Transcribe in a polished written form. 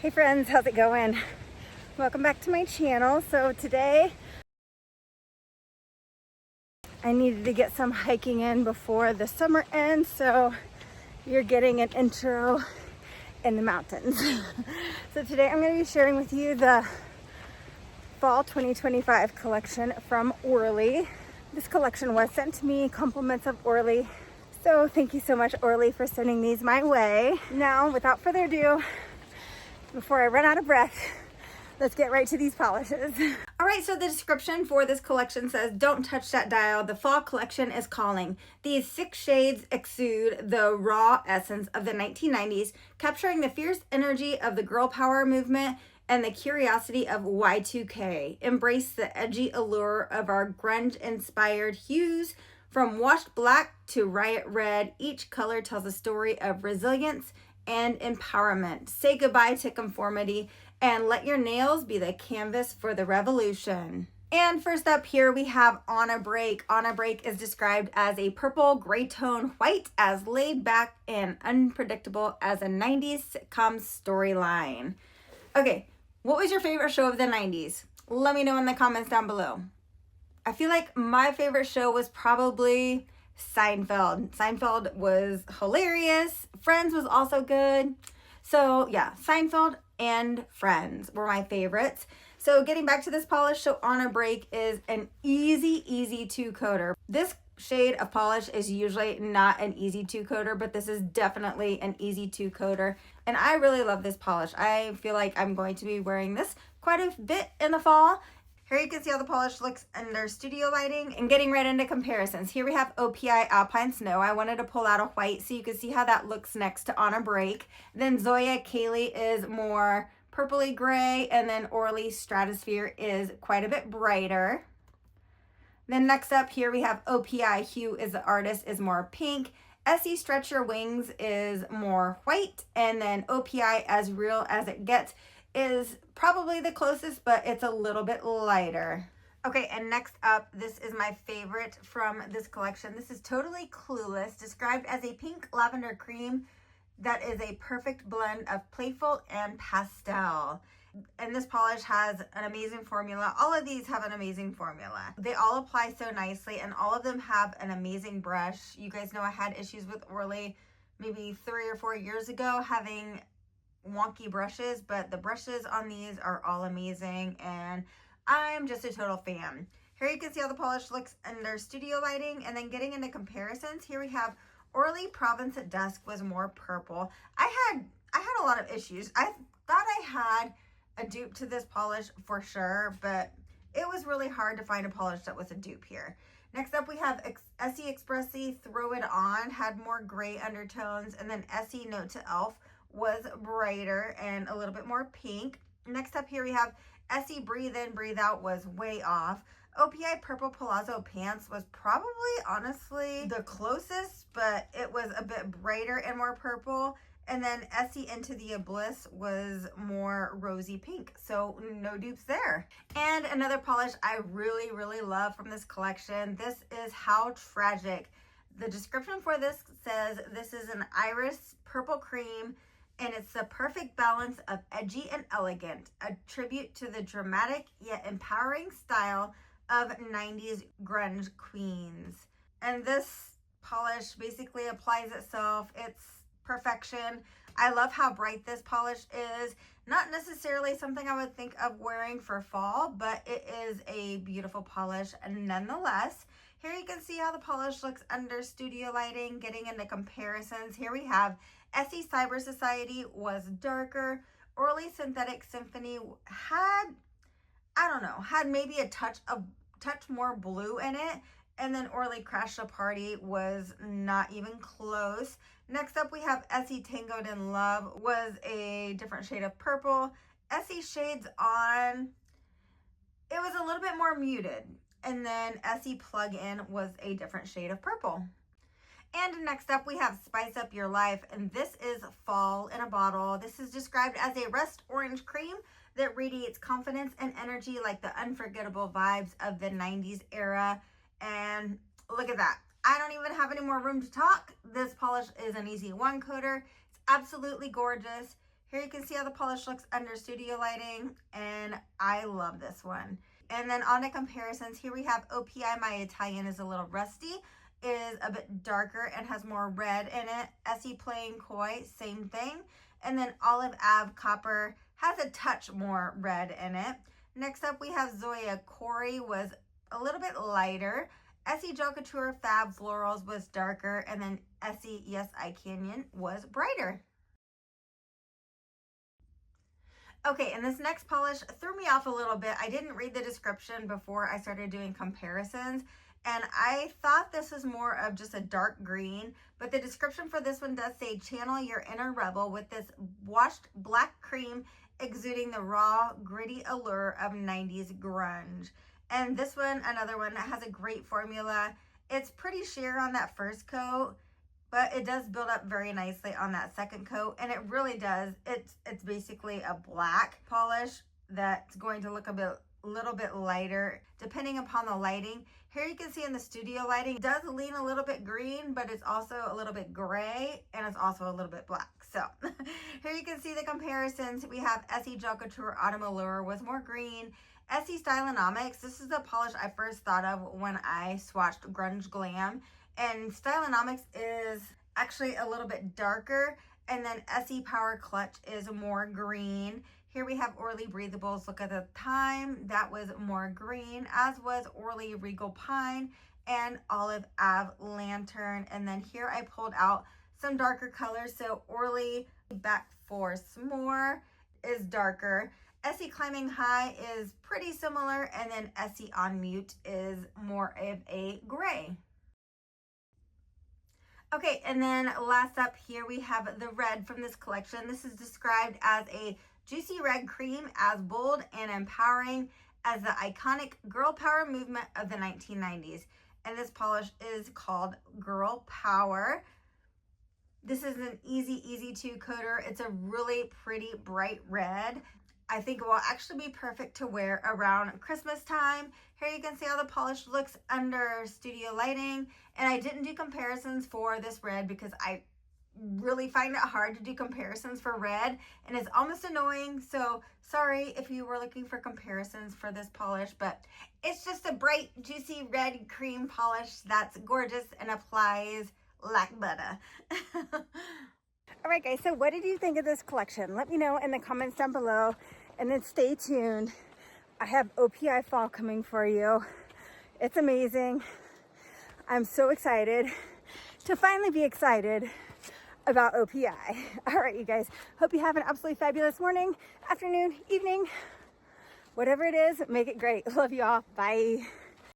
Hey friends, how's it going? Welcome back to my channel. So today I needed to get some hiking in before the summer ends, so you're getting an intro in the mountains. So today I'm going to be sharing with you the Fall 2025 collection from Orly. This collection was sent to me, compliments of Orly. So thank you so much, Orly, for sending these my way. Now, without further ado, before I run out of breath, let's get right to these polishes. All right, so the description for this collection says, "Don't touch that dial. The fall collection is calling. These 6 shades exude the raw essence of the 1990s, capturing the fierce energy of the girl power movement and the curiosity of Y2K. Embrace the edgy allure of our grunge-inspired hues. From washed black to riot red, each color tells a story of resilience and empowerment. Say goodbye to conformity and let your nails be the canvas for the revolution." And first up here we have On a Break. On a Break is described as a purple gray tone white, as laid back and unpredictable as a 90s sitcom storyline. Okay, what was your favorite show of the 90s? Let me know in the comments down below. I feel like my favorite show was probably Seinfeld. Seinfeld was hilarious. Friends was also good. So yeah, Seinfeld and Friends were my favorites. So getting back to this polish, so On a Break is an easy 2-coater. This shade of polish is usually not an easy 2-coater, but this is definitely an easy 2-coater. And I really love this polish. I feel like I'm going to be wearing this quite a bit in the fall. Here you can see how the polish looks under studio lighting. And getting right into comparisons. Here we have OPI Alpine Snow. I wanted to pull out a white so you can see how that looks next to On a Break. Then Zoya Kaylee is more purpley gray. And then Orly Stratosphere is quite a bit brighter. Then next up here we have OPI Hue is the artist, is more pink. Essie Stretch Your Wings is more white. And then OPI As Real As It Gets is probably the closest, but it's a little bit lighter. Okay, and next up, this is my favorite from this collection. This is Totally Clueless, described as a pink lavender cream that is a perfect blend of playful and pastel. And this polish has an amazing formula. All of these have an amazing formula. They all apply so nicely, and all of them have an amazing brush. You guys know I had issues with Orly maybe 3 or 4 years ago having wonky brushes, but the brushes on these are all amazing, and I'm just a total fan. Here you can see how the polish looks under studio lighting. And then getting into comparisons, here we have Orly Province at Dusk was more purple. I had a lot of issues. I thought I had a dupe to this polish for sure, but it was really hard to find a polish that was a dupe here. Next up we have Essie Expressi Throw It On, had more gray undertones. And then Essie Note to Elf was brighter and a little bit more pink. Next up here we have Essie Breathe In Breathe Out was way off. OPI Purple Palazzo Pants was probably honestly the closest, but it was a bit brighter and more purple. And then Essie Into the Abyss was more rosy pink, so no dupes there. And another polish I really love from this collection, this is How Tragic. The description for this says this is an iris purple cream, and it's the perfect balance of edgy and elegant, a tribute to the dramatic yet empowering style of 90s grunge queens. And this polish basically applies itself. It's perfection. I love how bright this polish is. Not necessarily something I would think of wearing for fall, but it is a beautiful polish nonetheless. Here you can see how the polish looks under studio lighting. Getting into comparisons, here we have Essie Cyber Society was darker. Orly Synthetic Symphony had, I don't know, had maybe a touch more blue in it. And then Orly Crash the Party was not even close. Next up we have Essie Tangoed in Love was a different shade of purple. Essie Shades On, it was a little bit more muted. And then Essie Plug In was a different shade of purple. And next up we have Spice Up Your Life, and this is Fall in a Bottle. This is described as a rust orange cream that radiates confidence and energy like the unforgettable vibes of the 90s era. And look at that. I don't even have any more room to talk. This polish is an easy 1-coater. It's absolutely gorgeous. Here you can see how the polish looks under studio lighting, and I love this one. And then on to comparisons, here we have OPI My Italian is a little rusty, is a bit darker and has more red in it. Essie Plain Koi, same thing. And then Olive Ave Copper has a touch more red in it. Next up we have Zoya Corey, was a little bit lighter. Essie Gel Couture Fab Florals was darker, and then Essie Yes I Canyon was brighter. Okay, and this next polish threw me off a little bit. I didn't read the description before I started doing comparisons, and I thought this was more of just a dark green, but the description for this one does say channel your inner rebel with this washed black cream exuding the raw, gritty allure of 90s grunge. And this one, another one that has a great formula. It's pretty sheer on that first coat, but it does build up very nicely on that second coat, and it really does. It's basically a black polish that's going to look a little bit lighter depending upon the lighting. Here you can see in the studio lighting, it does lean a little bit green, but it's also a little bit gray, and it's also a little bit black. So here you can see the comparisons. We have Essie Gel Couture Autumn Allure was more green. Essie Stylenomics, this is the polish I first thought of when I swatched Grunge Glam. And Stylenomics is actually a little bit darker. And then Essie Power Clutch is more green. Here we have Orly Breathables. Look at the time. That was more green, as was Orly Regal Pine and Olive Ave Lantern. And then here I pulled out some darker colors. So Orly Back for S'more is darker. Essie Climbing High is pretty similar. And then Essie On Mute is more of a gray. Okay, and then last up here we have the red from this collection. This is described as a juicy red cream, as bold and empowering as the iconic girl power movement of the 1990s. And this polish is called Girl Power. This is an easy two coater. It's a really pretty bright red. I think it will actually be perfect to wear around Christmas time. Here you can see how the polish looks under studio lighting. And I didn't do comparisons for this red because I really find it hard to do comparisons for red, and it's almost annoying. So sorry if you were looking for comparisons for this polish, but it's just a bright, juicy red cream polish that's gorgeous and applies like butter. All right, guys, so what did you think of this collection? Let me know in the comments down below, and then stay tuned. I have OPI Fall coming for you. It's amazing. I'm so excited to finally be excited about OPI. All right, you guys, hope you have an absolutely fabulous morning, afternoon, evening, whatever it is, make it great. Love you all. Bye.